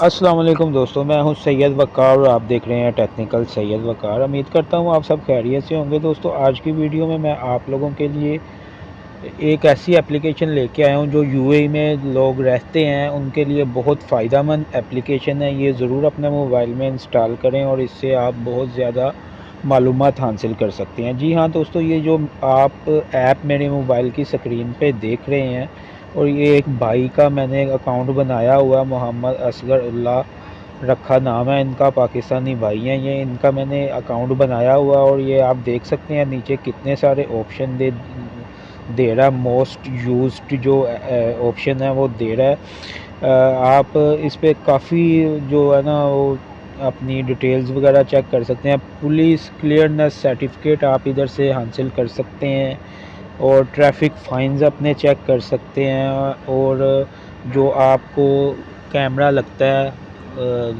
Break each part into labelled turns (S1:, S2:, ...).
S1: السلام علیکم دوستوں، میں ہوں سید وقار اور آپ دیکھ رہے ہیں ٹیکنیکل سید وقار۔ امید کرتا ہوں آپ سب خیریت سے ہوں گے۔ دوستوں، آج کی ویڈیو میں آپ لوگوں کے لیے ایک ایسی اپلیکیشن لے کے آیا ہوں جو یو اے ای میں لوگ رہتے ہیں ان کے لیے بہت فائدہ مند اپلیکیشن ہے۔ یہ ضرور اپنے موبائل میں انسٹال کریں اور اس سے آپ بہت زیادہ معلومات حاصل کر سکتے ہیں۔ جی ہاں دوستو، یہ جو آپ ایپ میرے موبائل کی سکرین پہ دیکھ رہے ہیں، اور یہ ایک بھائی کا میں نے اکاؤنٹ بنایا ہوا، محمد اصغر اللہ رکھا نام ہے ان کا، پاکستانی بھائی ہیں یہ۔ ان کا میں نے اکاؤنٹ بنایا ہوا اور یہ آپ دیکھ سکتے ہیں نیچے کتنے سارے آپشن دے رہا ہے۔ موسٹ یوزڈ جو آپشن ہے وہ دے رہا ہے۔ آپ اس پہ کافی جو ہے نا وہ اپنی ڈیٹیلز وغیرہ چیک کر سکتے ہیں۔ پولیس کلیئرنس سرٹیفکیٹ آپ ادھر سے حاصل کر سکتے ہیں، اور ٹریفک فائنز اپنے چیک کر سکتے ہیں، اور جو آپ کو کیمرہ لگتا ہے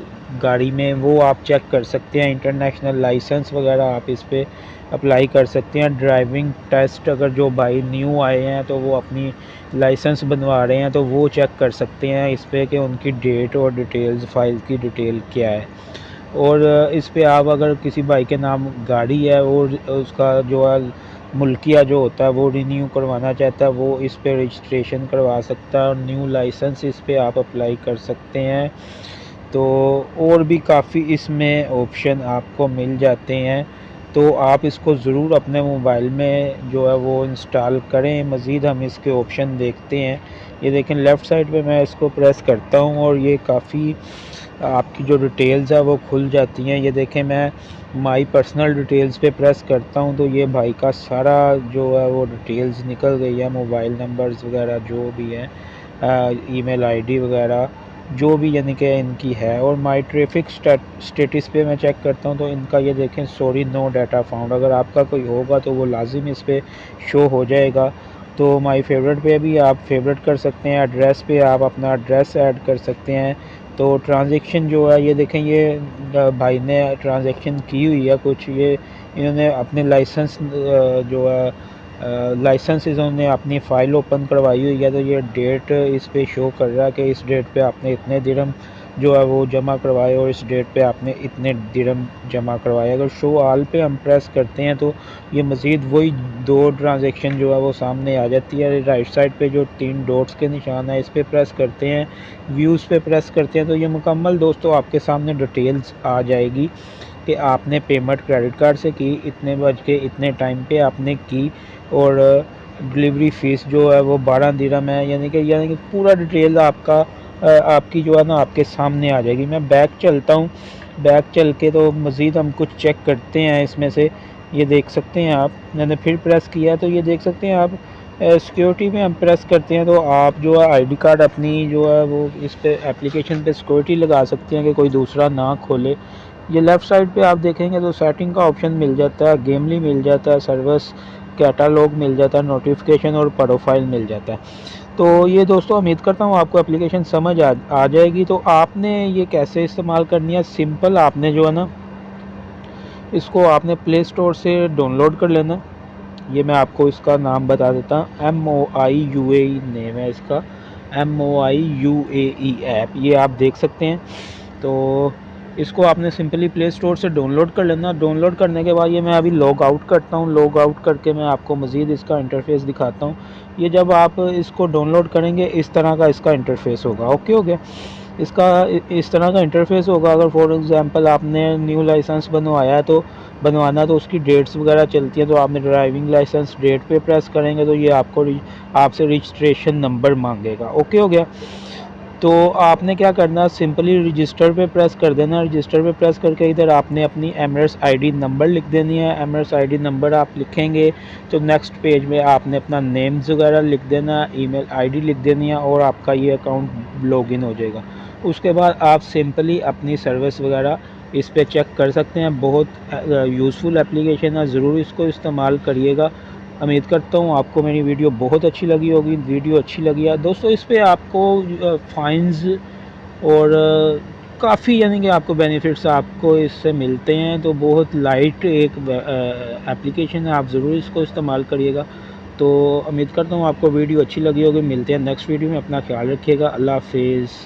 S1: گاڑی میں وہ آپ چیک کر سکتے ہیں۔ انٹرنیشنل لائسنس وغیرہ آپ اس پہ اپلائی کر سکتے ہیں۔ ڈرائیونگ ٹیسٹ اگر جو بائی نیو آئے ہیں تو وہ اپنی لائسنس بنوا رہے ہیں تو وہ چیک کر سکتے ہیں اس پہ کہ ان کی ڈیٹ اور ڈیٹیلز فائل کی ڈیٹیل کیا ہے۔ اور اس پہ آپ اگر کسی بھائی کے نام گاڑی ہے اور اس کا جو ہے ملکیہ جو ہوتا ہے وہ رینیو کروانا چاہتا ہے، وہ اس پہ رجسٹریشن کروا سکتا ہے، اور نیو لائسنس اس پہ آپ اپلائی کر سکتے ہیں۔ تو اور بھی کافی اس میں آپشن آپ کو مل جاتے ہیں، تو آپ اس کو ضرور اپنے موبائل میں جو ہے وہ انسٹال کریں۔ مزید ہم اس کے آپشن دیکھتے ہیں۔ یہ دیکھیں لیفٹ سائڈ پہ میں اس کو پریس کرتا ہوں اور یہ کافی آپ کی جو ڈیٹیلز ہے وہ کھل جاتی ہیں۔ یہ دیکھیں میں مائی پرسنل ڈیٹیلز پہ پریس کرتا ہوں تو یہ بھائی کا سارا جو ہے وہ ڈیٹیلز نکل گئی ہے، موبائل نمبرز وغیرہ جو بھی ہیں، ای میل آئی ڈی وغیرہ جو بھی یعنی کہ ان کی ہے۔ اور مائی ٹریفک اسٹیٹس پہ میں چیک کرتا ہوں تو ان کا یہ دیکھیں سوری نو ڈیٹا فاؤنڈ، اگر آپ کا کوئی ہوگا تو وہ لازم اس پہ شو ہو جائے گا۔ تو مائی فیوریٹ پہ بھی آپ فیوریٹ کر سکتے ہیں، ایڈریس پہ آپ اپنا ایڈریس ایڈ کر سکتے ہیں۔ تو ٹرانزیکشن جو ہے یہ دیکھیں، یہ بھائی نے ٹرانزیکشن کی ہوئی ہے کچھ، یہ انہوں نے اپنے لائسنس جو ہے لائسنس انہوں نے اپنی فائل اوپن کروائی ہوئی ہے، تو یہ ڈیٹ اس پہ شو کر رہا ہے کہ اس ڈیٹ پہ آپ نے اتنے درہم جو ہے وہ جمع کروائے اور اس ڈیٹ پہ آپ نے اتنے درہم جمع کروائے۔ اگر شو آل پہ ہم پریس کرتے ہیں تو یہ مزید وہی دو ٹرانزیکشن جو ہے وہ سامنے آ جاتی ہے۔ رائٹ سائڈ پہ جو 3 ڈاٹس کے نشان ہے اس پہ پریس کرتے ہیں، ویوز پہ پریس کرتے ہیں تو یہ مکمل دوستو آپ کے سامنے ڈیٹیلز آ جائے گی کہ آپ نے پیمنٹ کریڈٹ کارڈ سے کی، اتنے بج کے اتنے ٹائم پہ آپ نے کی، اور ڈلیوری فیس جو ہے وہ 12 درہم ہے، یعنی کہ پورا ڈیٹیل آپ کی جو ہے نا آپ کے سامنے آ جائے گی۔ میں بیک چلتا ہوں، بیک چل کے تو مزید ہم کچھ چیک کرتے ہیں اس میں سے۔ یہ دیکھ سکتے ہیں آپ، میں نے پھر پریس کیا تو یہ دیکھ سکتے ہیں آپ سیکیورٹی میں ہم پریس کرتے ہیں تو آپ جو ہے آئی ڈی کارڈ اپنی جو ہے وہ اس پہ اپلیکیشن پہ سیکورٹی لگا سکتے ہیں کہ کوئی دوسرا نہ کھولے۔ یہ لیفٹ سائڈ پہ آپ دیکھیں گے تو سیٹنگ کا آپشن مل جاتا ہے، گیملی مل جاتا ہے، سروس کیٹالوگ مل جاتا ہے، نوٹیفیکیشن اور پروفائل مل جاتا ہے۔ تو یہ دوستو امید کرتا ہوں آپ کو اپلیکیشن سمجھ آ جائے گی۔ تو آپ نے یہ کیسے استعمال کرنی ہے، سمپل آپ نے جو ہے نا اس کو آپ نے پلے اسٹور سے ڈاؤن لوڈ کر لینا۔ یہ میں آپ کو اس کا نام بتا دیتا ہوں، MOIUAE نیم ہے اس کا، MOIUAE ایپ، یہ آپ دیکھ سکتے ہیں۔ تو اس کو آپ نے سمپلی پلے اسٹور سے ڈاؤن لوڈ کر لینا۔ ڈاؤن لوڈ کرنے کے بعد یہ میں ابھی لاگ آؤٹ کرتا ہوں، لاگ آؤٹ کر کے میں آپ کو مزید اس کا انٹرفیس دکھاتا ہوں۔ یہ جب آپ اس کو ڈاؤن لوڈ کریں گے اس طرح کا اس کا انٹرفیس ہوگا، اوکے ہو گیا۔ اس طرح کا انٹرفیس ہوگا۔ اگر فار ایگزامپل آپ نے نیو لائسنس بنوانا تو اس کی ڈیٹس وغیرہ چلتی ہیں، تو آپ نے ڈرائیونگ لائسنس ڈیٹ پہ پریس کریں گے تو یہ آپ سے رجسٹریشن نمبر مانگے گا، اوکے ہو گیا۔ تو آپ نے کیا کرنا، سمپلی رجسٹر پہ پریس کر دینا۔ رجسٹر پہ پریس کر کے ادھر آپ نے اپنی ایمریٹس آئی ڈی نمبر لکھ دینی ہے۔ ایمریٹس آئی ڈی نمبر آپ لکھیں گے تو نیکسٹ پیج میں آپ نے اپنا نیمز وغیرہ لکھ دینا، ای میل آئی ڈی لکھ دینی ہے، اور آپ کا یہ اکاؤنٹ لاگ ان ہو جائے گا۔ اس کے بعد آپ سمپلی اپنی سروس وغیرہ اس پہ چیک کر سکتے ہیں۔ بہت یوزفل اپلیکیشن ہے، ضرور اس کو استعمال کریے گا۔ امید کرتا ہوں آپ کو میری ویڈیو بہت اچھی لگی ہوگی۔ ویڈیو اچھی لگی ہے دوستو، اس پہ آپ کو فائنز اور کافی یعنی کہ آپ کو بینیفٹس آپ کو اس سے ملتے ہیں، تو بہت لائٹ ایک اپلیکیشن ہے، آپ ضرور اس کو استعمال کریے گا۔ تو امید کرتا ہوں آپ کو ویڈیو اچھی لگی ہوگی، ملتے ہیں نیکسٹ ویڈیو میں، اپنا خیال رکھیے گا، اللہ حافظ۔